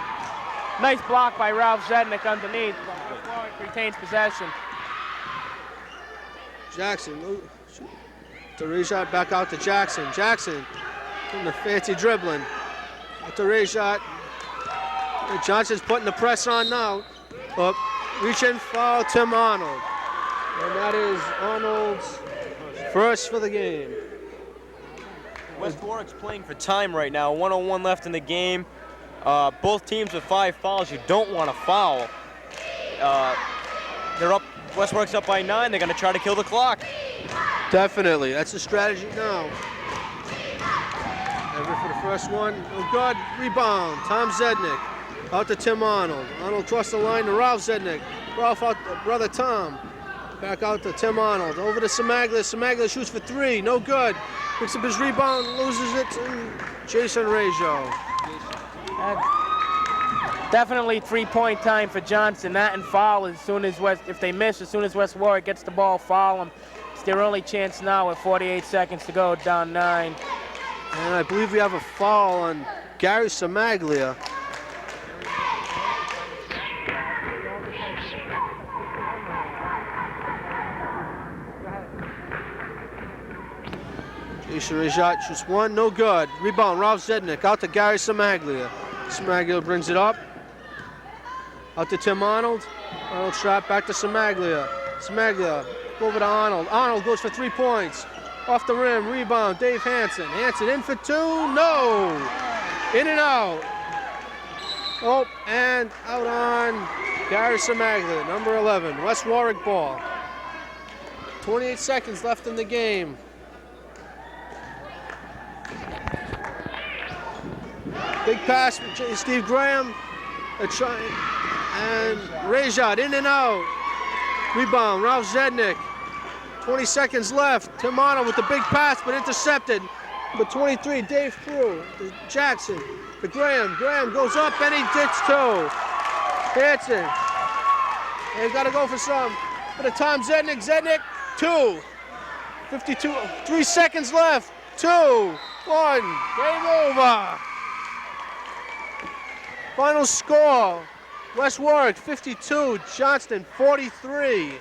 Nice block by Ralph Zednik underneath, but Warwick retains possession. Jackson, to Rejat, back out to Jackson. Jackson, doing the fancy dribbling. Out to Rejat. Johnson's putting the press on now. Up, reach in, foul, Tim Arnold. And that is Arnold's first for the game. West Warwick's playing for time right now. 1:01 left in the game. Both teams with 5 fouls. You don't want to foul. They're up. West Warwick's up by 9. They're going to try to kill the clock. Definitely. That's the strategy now. Ever for the first one. Oh, good. Rebound. Tom Zednik. Out to Tim Arnold. Arnold across the line to Ralph Zednik. Ralph out to brother Tom. Back out to Tim Arnold. Over to Smaglia. Smaglia shoots for 3. No good. Picks up his rebound. Loses it to Jason Rejo. Definitely 3-point time for Johnston. That and foul as soon as if they miss, as soon as West Warwick gets the ball, foul them. It's their only chance now with 48 seconds to go, down 9. And I believe we have a foul on Gary Smaglia. Jason Rejat shoots 1, no good. Rebound, Ralph Zednik out to Gary Smaglia. Smaglia brings it up. Out to Tim Arnold. Arnold shot back to Smaglia. Smaglia over to Arnold. Arnold goes for 3 points. Off the rim, rebound, Dave Hansen. Hansen in for 2, no. In and out. Oh, and out on Gary Smaglia, number 11. West Warwick ball. 28 seconds left in the game. Big pass from Steve Graham. And Rejat in and out. Rebound, Ralph Zednik. 20 seconds left. Tim Arnold with the big pass, but intercepted. Number 23, Dave Prue. Jackson to Graham. Graham goes up and he gets 2. Hansen. They got to go for some. For the time, Zednik. Zednik, 2. 52, 3 seconds left. 2, 1. Game over. Final score, West Warwick 52, Johnston 43.